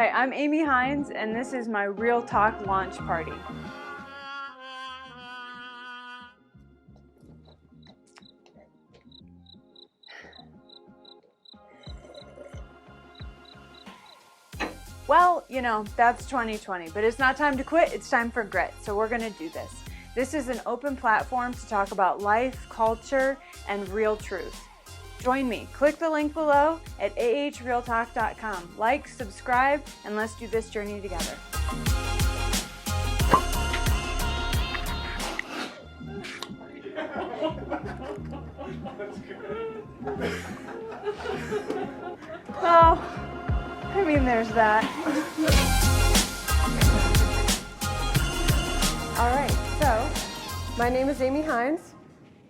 Hi, I'm Amy Hines, and this is my Real Talk launch party. Well, you know, that's 2020, but it's not time to quit, it's time for grit, so we're gonna do this. This is an open platform to talk about life, culture, and real truth. Join me. Click the link below at ahrealtalk.com. Like, subscribe, and let's do this journey together. Oh, I mean, there's that. All right, so my name is Amy Hines,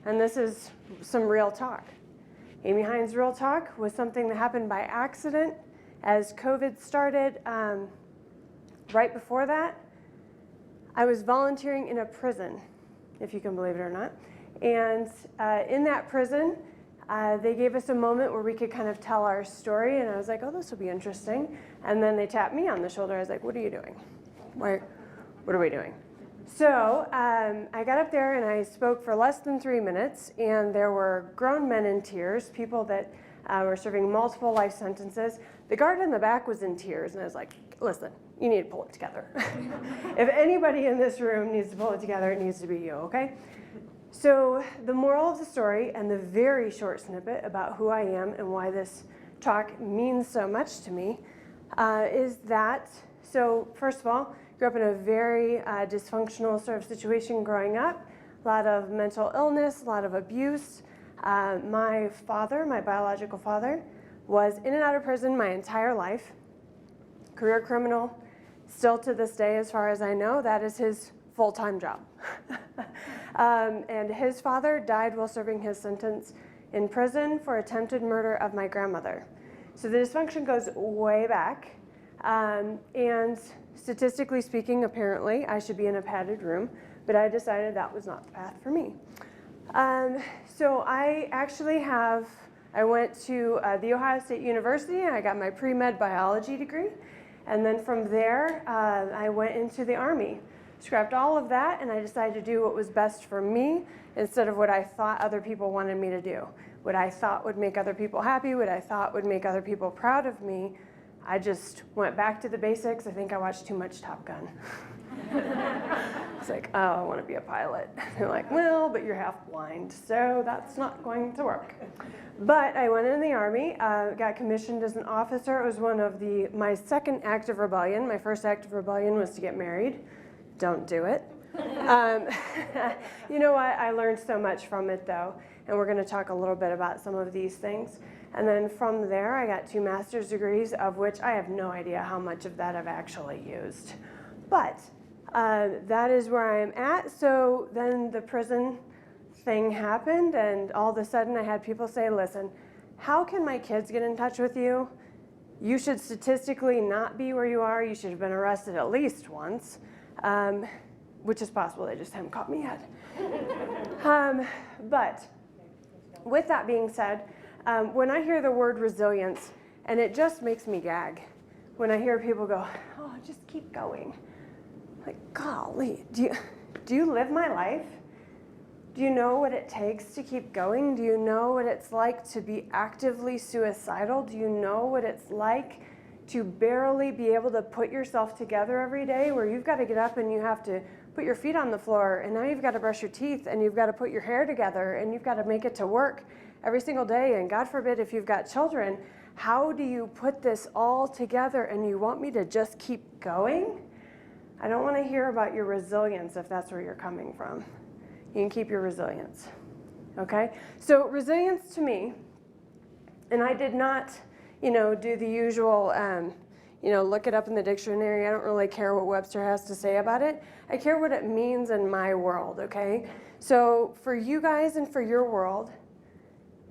and this is some real talk. Amy Hines' Real Talk was something that happened by accident as COVID started. Right before that, I was volunteering in a prison, if you can believe it or not. And in that prison, they gave us a moment where we could kind of tell our story, and I was like, oh, this will be interesting. And then they tapped me on the shoulder. I was like, what are you doing? What are we doing? So I got up there and I spoke for less than 3 minutes, and there were grown men in tears, people that were serving multiple life sentences. The guard in the back was in tears, and I was like, listen, you need to pull it together. If anybody in this room needs to pull it together, it needs to be you, okay? So the moral of the story, and the very short snippet about who I am and why this talk means so much to me, is that, so first of all, grew up in a very dysfunctional sort of situation growing up, a lot of mental illness, a lot of abuse. My father, my biological father, was in and out of prison my entire life, career criminal, still to this day, as far as I know, that is his full-time job. And his father died while serving his sentence in prison for attempted murder of my grandmother. So the dysfunction goes way back. And statistically speaking, apparently, I should be in a padded room, but I decided that was not the path for me. So I actually I went to The Ohio State University, and I got my pre-med biology degree. And then from there, I went into the Army. Scrapped all of that, and I decided to do what was best for me instead of what I thought other people wanted me to do. What I thought would make other people happy, what I thought would make other people proud of me. I just went back to the basics. I think I watched too much Top Gun. It's like, oh, I want to be a pilot. They're like, well, but you're half blind, so that's not going to work. But I went in the Army, got commissioned as an officer. It was one of my second act of rebellion. My first act of rebellion was to get married. Don't do it. You know what? I learned so much from it, though, and we're going to talk a little bit about some of these things. And then from there, I got 2 master's degrees, of which I have no idea how much of that I've actually used. But that is where I am at. So then the prison thing happened, and all of a sudden I had people say, listen, how can my kids get in touch with you? You should statistically not be where you are. You should have been arrested at least once, which is possible. They just haven't caught me yet. But with that being said, when I hear the word resilience, and it just makes me gag, when I hear people go, oh, just keep going. Like, golly, do you live my life? Do you know what it takes to keep going? Do you know what it's like to be actively suicidal? Do you know what it's like to barely be able to put yourself together every day, where you've got to get up and you have to put your feet on the floor, and now you've got to brush your teeth, and you've got to put your hair together, and you've got to make it to work every single day, and God forbid if you've got children, how do you put this all together, and you want me to just keep going? I don't want to hear about your resilience if that's where you're coming from. You can keep your resilience, okay? So resilience to me, and I did not, do the usual, look it up in the dictionary. I don't really care what Webster has to say about it. I care what it means in my world, okay? So for you guys and for your world,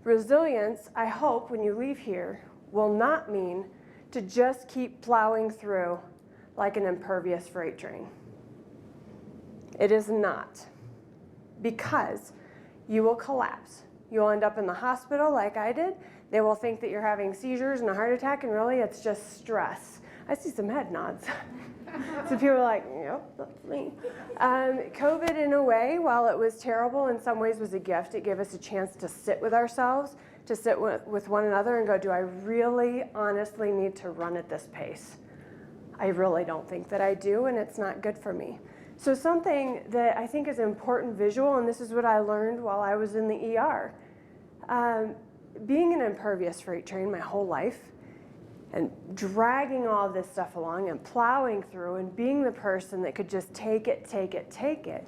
resilience, I hope when you leave here, will not mean to just keep plowing through like an impervious freight train. It is not, because you will collapse. You'll end up in the hospital like I did. They will think that you're having seizures and a heart attack, and really it's just stress. I see some head nods. So people are like, yep, that's me. COVID, in a way, while it was terrible, in some ways was a gift. It gave us a chance to sit with ourselves, to sit with one another and go, do I really honestly need to run at this pace? I really don't think that I do, and it's not good for me. So something that I think is an important visual, and this is what I learned while I was in the ER, being an impervious freight train my whole life, and dragging all this stuff along and plowing through and being the person that could just take it.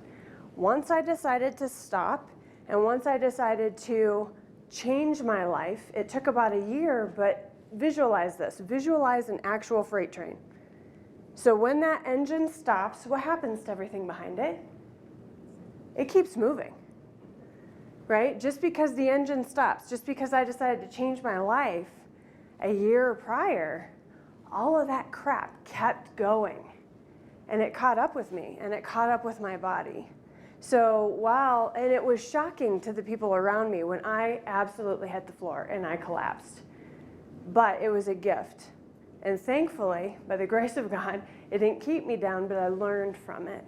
Once I decided to stop, and once I decided to change my life, it took about a year, but visualize this. Visualize an actual freight train. So when that engine stops, what happens to everything behind it? It keeps moving, right? Just because the engine stops, just because I decided to change my life a year prior, all of that crap kept going. And it caught up with me, and it caught up with my body. So and it was shocking to the people around me when I absolutely hit the floor and I collapsed. But it was a gift. And thankfully, by the grace of God, it didn't keep me down, but I learned from it.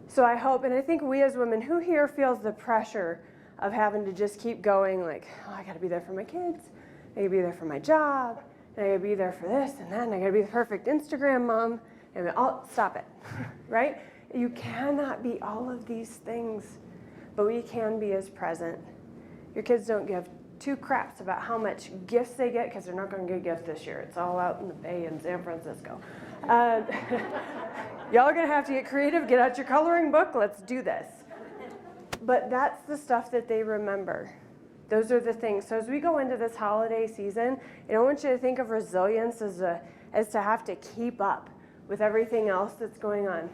So I hope, and I think we as women, who here feels the pressure of having to just keep going, like, oh, I gotta be there for my kids, I gotta be there for my job, and I gotta be there for this and that, and I gotta be the perfect Instagram mom, and stop it, right? You cannot be all of these things, but we can be as present. Your kids don't give two craps about how much gifts they get, because they're not going to get gifts this year. It's all out in the Bay in San Francisco. Y'all are going to have to get creative, get out your coloring book, let's do this. But that's the stuff that they remember. Those are the things. So as we go into this holiday season, I don't want you to think of resilience as to have to keep up with everything else that's going on.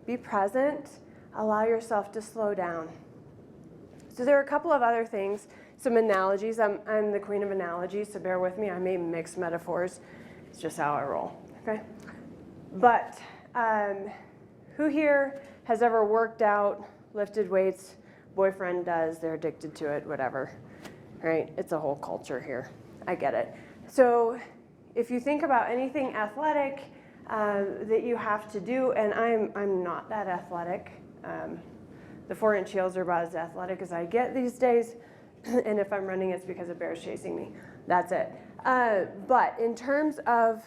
Be present, allow yourself to slow down. So there are a couple of other things, some analogies. I'm the queen of analogies, so bear with me. I may mix metaphors. It's just how I roll, okay? But who here has ever worked out, lifted weights? Boyfriend does, they're addicted to it, whatever, right? It's a whole culture here. I get it. So if you think about anything athletic that you have to do, and I'm not that athletic. The 4-inch heels are about as athletic as I get these days, and if I'm running, it's because a bear's chasing me. That's it. But in terms of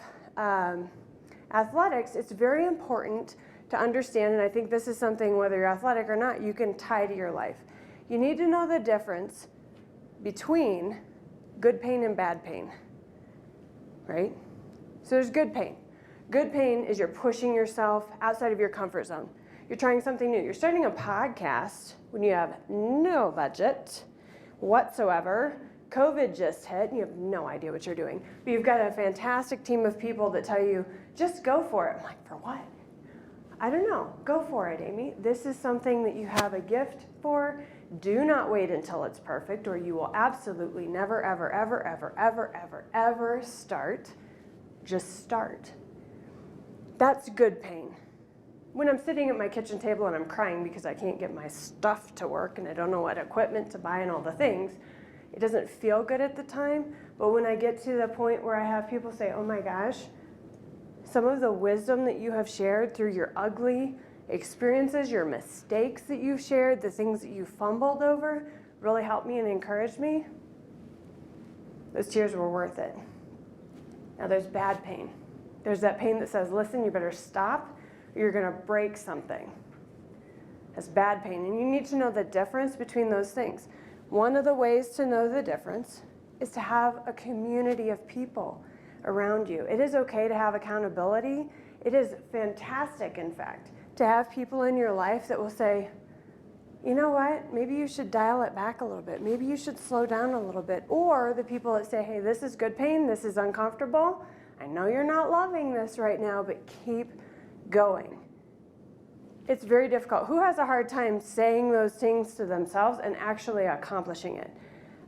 athletics, it's very important to understand, and I think this is something, whether you're athletic or not, you can tie to your life. You need to know the difference between good pain and bad pain, right? So there's good pain. Good pain is you're pushing yourself outside of your comfort zone. You're trying something new. You're starting a podcast when you have no budget whatsoever. COVID just hit, and you have no idea what you're doing. But you've got a fantastic team of people that tell you, just go for it. I'm like, for what? I don't know. Go for it, Amy. This is something that you have a gift for. Do not wait until it's perfect, or you will absolutely never, ever, ever, ever, ever, ever, ever start. Just start. That's good pain. When I'm sitting at my kitchen table and I'm crying because I can't get my stuff to work and I don't know what equipment to buy and all the things, it doesn't feel good at the time. But when I get to the point where I have people say, oh my gosh, some of the wisdom that you have shared through your ugly experiences, your mistakes that you've shared, the things that you fumbled over, really helped me and encouraged me, those tears were worth it. Now there's bad pain. There's that pain that says, listen, you better stop, or you're gonna break something. That's bad pain, and you need to know the difference between those things. One of the ways to know the difference is to have a community of people around you. It is okay to have accountability. It is fantastic, in fact, to have people in your life that will say, you know what, maybe you should dial it back a little bit. Maybe you should slow down a little bit. Or the people that say, hey, this is good pain, this is uncomfortable. I know you're not loving this right now, but keep going. It's very difficult. Who has a hard time saying those things to themselves and actually accomplishing it?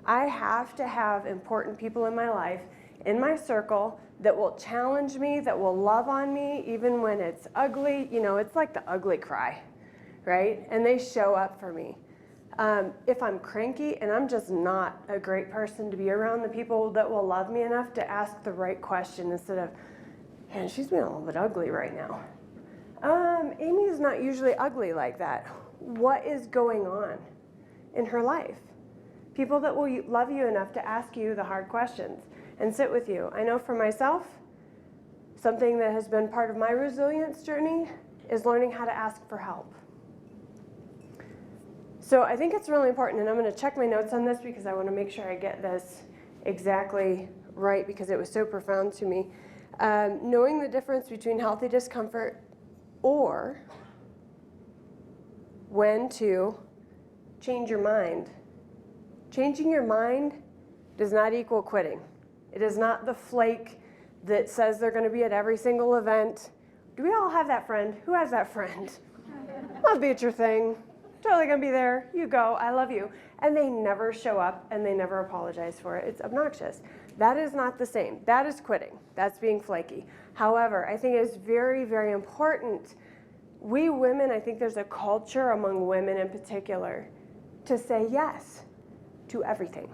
I have to have important people in my life, in my circle, that will challenge me, that will love on me, even when it's ugly. You know, it's like the ugly cry, right? And they show up for me. If I'm cranky and I'm just not a great person to be around, the people that will love me enough to ask the right question instead of, And she's being a little bit ugly right now. Amy is not usually ugly like that. What is going on in her life? People that will love you enough to ask you the hard questions and sit with you. I know for myself, something that has been part of my resilience journey is learning how to ask for help. So I think it's really important, and I'm going to check my notes on this because I want to make sure I get this exactly right because it was so profound to me. Knowing the difference between healthy discomfort or when to change your mind. Changing your mind does not equal quitting. It is not the flake that says they're going to be at every single event. Do we all have that friend? Who has that friend? I'll be at your thing. Totally going to be there. You go. I love you. And they never show up and they never apologize for it. It's obnoxious. That is not the same. That is quitting. That's being flaky. However, I think it is very, very important. We women, I think there's a culture among women in particular to say yes to everything.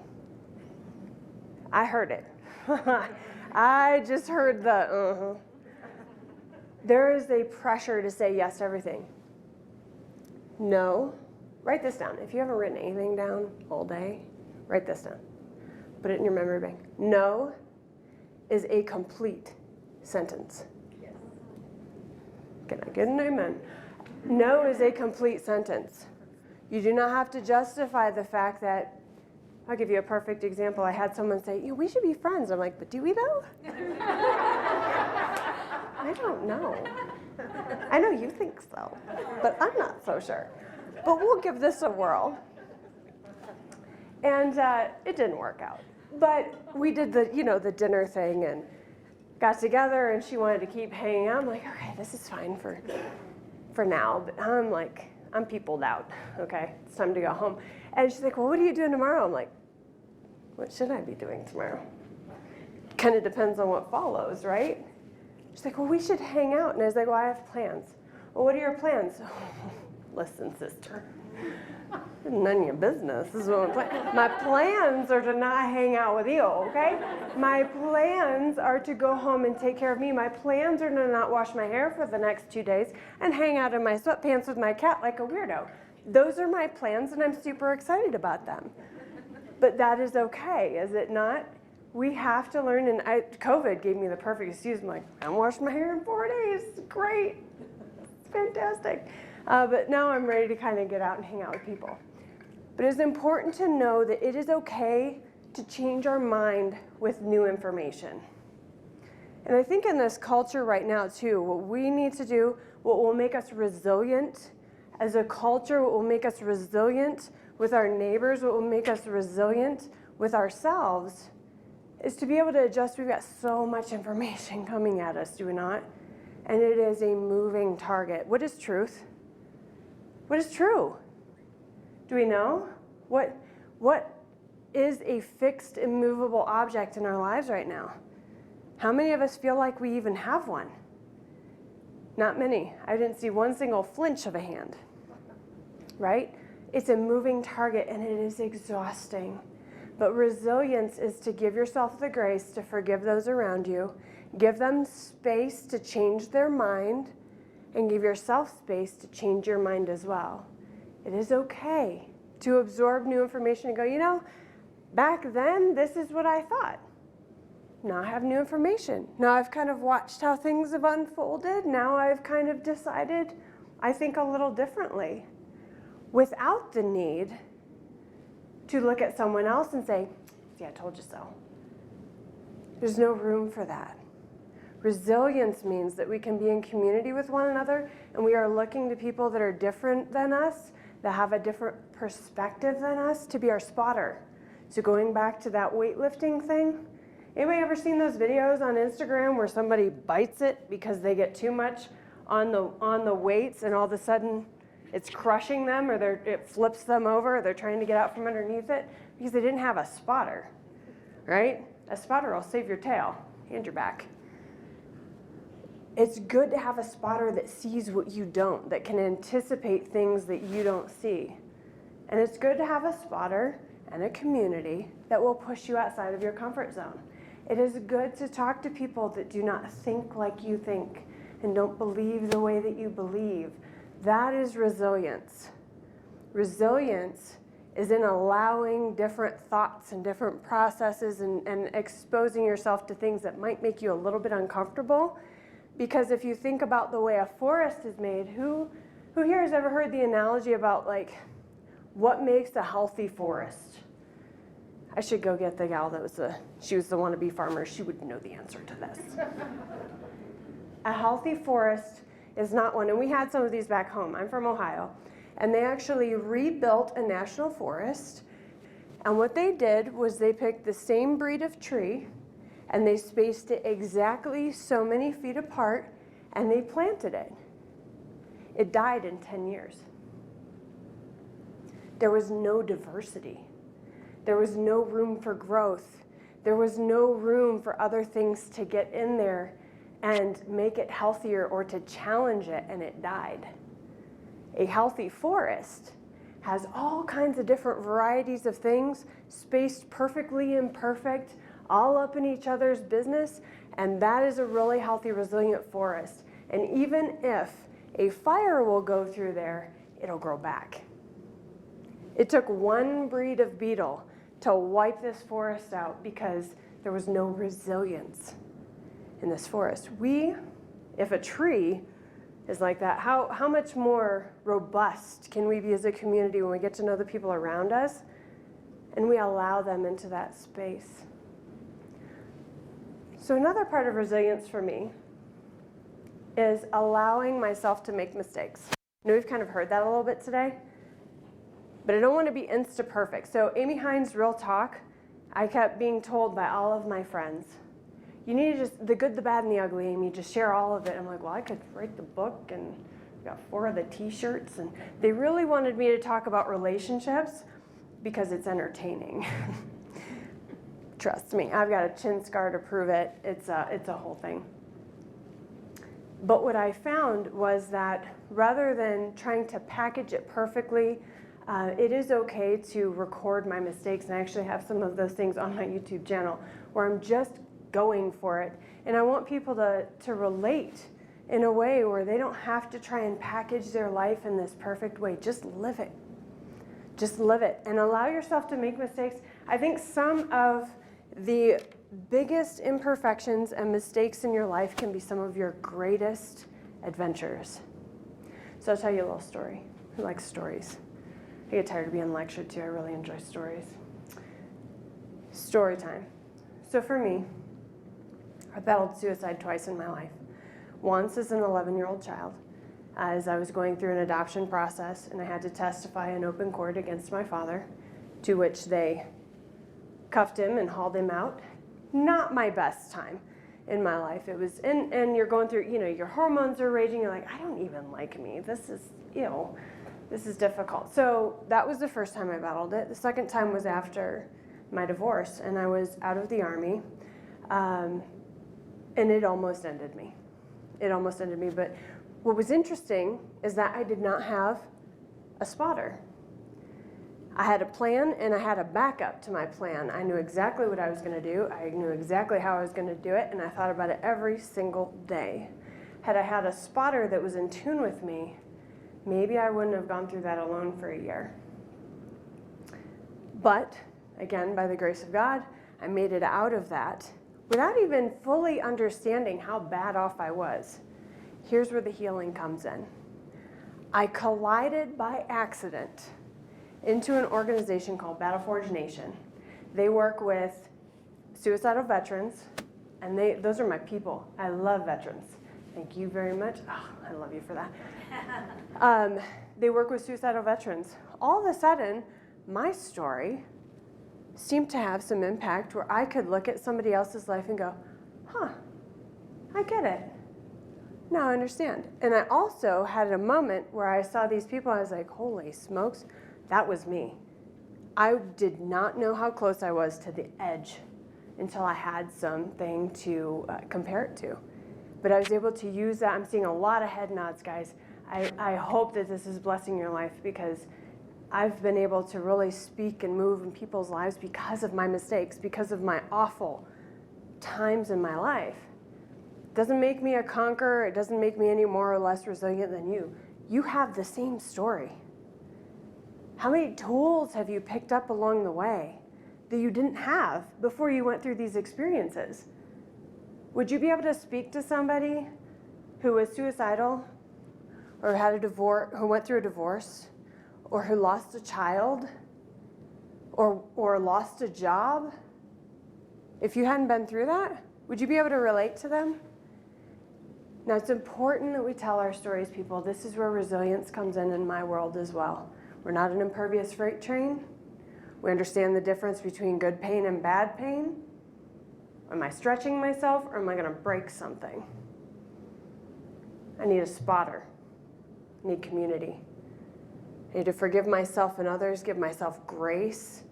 I heard it. I just heard the There is a pressure to say yes to everything. No. Write this down. If you haven't written anything down all day, write this down. Put it in your memory bank. No is a complete sentence. Yes. Can I get an amen? No is a complete sentence. You do not have to justify the fact that, I'll give you a perfect example. I had someone say, we should be friends. I'm like, but do we though? I don't know. I know you think so, but I'm not so sure. But we'll give this a whirl. And it didn't work out. But we did the dinner thing and got together, and she wanted to keep hanging out. I'm like, okay, this is fine for now. But I'm peopled out. Okay, it's time to go home. And she's like, well, what are you doing tomorrow? I'm like, what should I be doing tomorrow? Kind of depends on what follows, right? She's like, well, we should hang out. And I was like, well, I have plans. Well, what are your plans? Listen, sister, none of your business. This is what my plans are to not hang out with you, okay? My plans are to go home and take care of me. My plans are to not wash my hair for the next 2 days and hang out in my sweatpants with my cat like a weirdo. Those are my plans, and I'm super excited about them. But that is okay, is it not? We have to learn, and COVID gave me the perfect excuse. I'm like, I haven't washed my hair in 4 days. Great. It's fantastic. But now I'm ready to kind of get out and hang out with people. But it's important to know that it is okay to change our mind with new information. And I think in this culture right now, too, what we need to do, what will make us resilient as a culture, what will make us resilient with our neighbors, what will make us resilient with ourselves, is to be able to adjust. We've got so much information coming at us, do we not? And it is a moving target. What is truth? What is true? Do we know? What is a fixed, immovable object in our lives right now? How many of us feel like we even have one? Not many. I didn't see one single flinch of a hand, right? It's a moving target, and it is exhausting. But resilience is to give yourself the grace to forgive those around you, give them space to change their mind, and give yourself space to change your mind as well. It is okay to absorb new information and go, back then, this is what I thought. Now I have new information. Now I've kind of watched how things have unfolded. Now I've kind of decided I think a little differently, without the need to look at someone else and say, see, I told you so. There's no room for that. Resilience means that we can be in community with one another, and we are looking to people that are different than us, that have a different perspective than us, to be our spotter. So going back to that weightlifting thing, anybody ever seen those videos on Instagram where somebody bites it because they get too much on the weights, and all of a sudden it's crushing them, or it flips them over, or they're trying to get out from underneath it because they didn't have a spotter, right? A spotter will save your tail and your back. It's good to have a spotter that sees what you don't, that can anticipate things that you don't see. And it's good to have a spotter and a community that will push you outside of your comfort zone. It is good to talk to people that do not think like you think and don't believe the way that you believe. That is resilience. Resilience is in allowing different thoughts and different processes and exposing yourself to things that might make you a little bit uncomfortable. Because if you think about the way a forest is made, who here has ever heard the analogy about like what makes a healthy forest? I should go get the gal she was the wannabe farmer. She would know the answer to this. A healthy forest is not one, and we had some of these back home. I'm from Ohio, and they actually rebuilt a national forest. And what they did was they picked the same breed of tree, and they spaced it exactly so many feet apart, and they planted it. It died in 10 years. There was no diversity. There was no room for growth. There was no room for other things to get in there and make it healthier or to challenge it, and it died. A healthy forest has all kinds of different varieties of things, spaced perfectly imperfect, all up in each other's business, and that is a really healthy, resilient forest. And even if a fire will go through there, it'll grow back. It took one breed of beetle to wipe this forest out because there was no resilience in this forest. If a tree is like that, how much more robust can we be as a community when we get to know the people around us and we allow them into that space? So another part of resilience for me is allowing myself to make mistakes. I know we've kind of heard that a little bit today, but I don't want to be insta-perfect. So Amy Hines' Real Talk, I kept being told by all of my friends, you need to just, the good, the bad, and the ugly, Amy, just share all of it. I'm like, well, I could write the book, and I got 4 of the t-shirts, and they really wanted me to talk about relationships because it's entertaining. Trust me, I've got a chin scar to prove it. It's a whole thing. But what I found was that rather than trying to package it perfectly, it is okay to record my mistakes, and I actually have some of those things on my YouTube channel where I'm just going for it. And I want people to relate in a way where they don't have to try and package their life in this perfect way. Just live it. Just live it and allow yourself to make mistakes. I think some of the biggest imperfections and mistakes in your life can be some of your greatest adventures. So I'll tell you a little story. Who likes stories? I get tired of being lectured to. I really enjoy stories. Story time. So for me, I battled suicide twice in my life. Once as an 11-year-old child, as I was going through an adoption process, and I had to testify in open court against my father, to which they cuffed him and hauled him out. Not my best time in my life. It was, and you're going through, your hormones are raging. You're like, I don't even like me. This is, this is difficult. So that was the first time I battled it. The second time was after my divorce, and I was out of the Army, and it almost ended me. It almost ended me. But what was interesting is that I did not have a spotter. I had a plan and I had a backup to my plan. I knew exactly what I was going to do. I knew exactly how I was going to do it, and I thought about it every single day. Had I had a spotter that was in tune with me, maybe I wouldn't have gone through that alone for a year. But, again, by the grace of God, I made it out of that without even fully understanding how bad off I was. Here's where the healing comes in. I collided by accident into an organization called Battle Forge Nation. They work with suicidal veterans, and those are my people. I love veterans. Thank you very much. Oh, I love you for that. They work with suicidal veterans. All of a sudden, my story seemed to have some impact where I could look at somebody else's life and go, I get it. Now I understand. And I also had a moment where I saw these people, I was like, holy smokes, that was me. I did not know how close I was to the edge until I had something to compare it to. But I was able to use that. I'm seeing a lot of head nods, guys. I hope that this is blessing your life, because I've been able to really speak and move in people's lives because of my mistakes, because of my awful, times in my life. It doesn't make me a conqueror. It doesn't make me any more or less resilient than you. You have the same story. How many tools have you picked up along the way that you didn't have before you went through these experiences? Would you be able to speak to somebody who was suicidal, or had a divorce, who went through a divorce, or who lost a child, or lost a job? If you hadn't been through that, would you be able to relate to them? Now, it's important that we tell our stories, people. This is where resilience comes in my world as well. We're not an impervious freight train. We understand the difference between good pain and bad pain. Am I stretching myself, or am I going to break something? I need a spotter. I need community. I need to forgive myself and others, give myself grace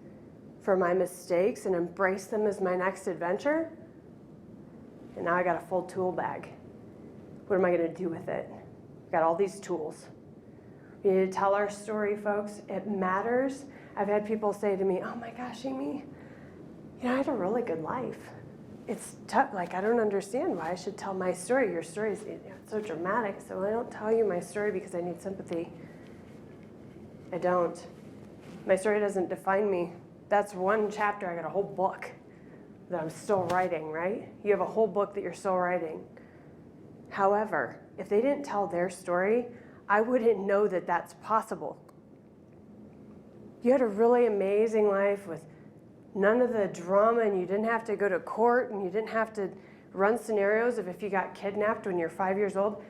for my mistakes, and embrace them as my next adventure. And now I got a full tool bag. What am I going to do with it? I've got all these tools. We need to tell our story, folks. It matters. I've had people say to me, oh my gosh, Amy, I had a really good life. It's tough. Like, I don't understand why I should tell my story. Your story is so dramatic. So I don't tell you my story because I need sympathy. I don't. My story doesn't define me. That's one chapter. I got a whole book that I'm still writing, right? You have a whole book that you're still writing. However, if they didn't tell their story, I wouldn't know that that's possible. You had a really amazing life with none of the drama, and you didn't have to go to court, and you didn't have to run scenarios of if you got kidnapped when you're 5 years old.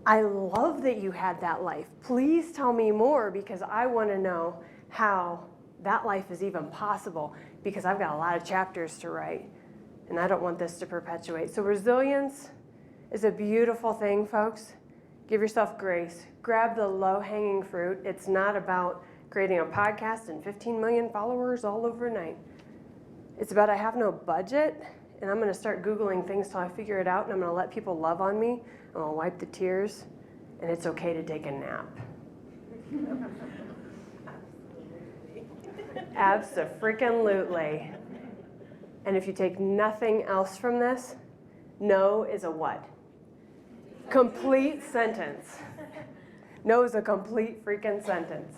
I love that you had that life. Please tell me more, because I want to know how that life is even possible, because I've got a lot of chapters to write, and I don't want this to perpetuate. So resilience is a beautiful thing, folks. Give yourself grace. Grab the low-hanging fruit. It's not about creating a podcast and 15 million followers all overnight. It's about I have no budget, and I'm going to start Googling things till I figure it out, and I'm going to let people love on me. I'm going to wipe the tears, and it's okay to take a nap. Abso-freaking-lutely. And if you take nothing else from this, no is a what? Complete sentence. No is a complete freaking sentence.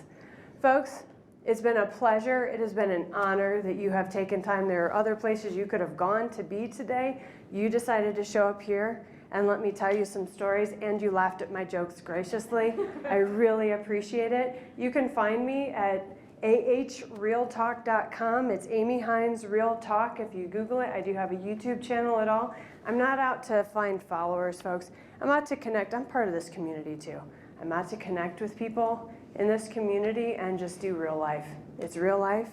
Folks, it's been a pleasure. It has been an honor that you have taken time. There are other places you could have gone to be today. You decided to show up here and let me tell you some stories, and you laughed at my jokes graciously. I really appreciate it. You can find me at ahrealtalk.com. It's Amy Hines Real Talk. If you Google it, I do have a YouTube channel at all. I'm not out to find followers, folks. I'm out to connect. I'm part of this community too. I'm out to connect with people in this community and just do real life. It's real life,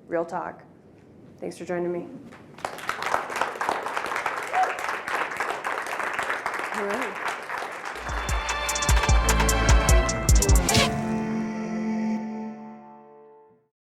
real talk. Thanks for joining me. All right.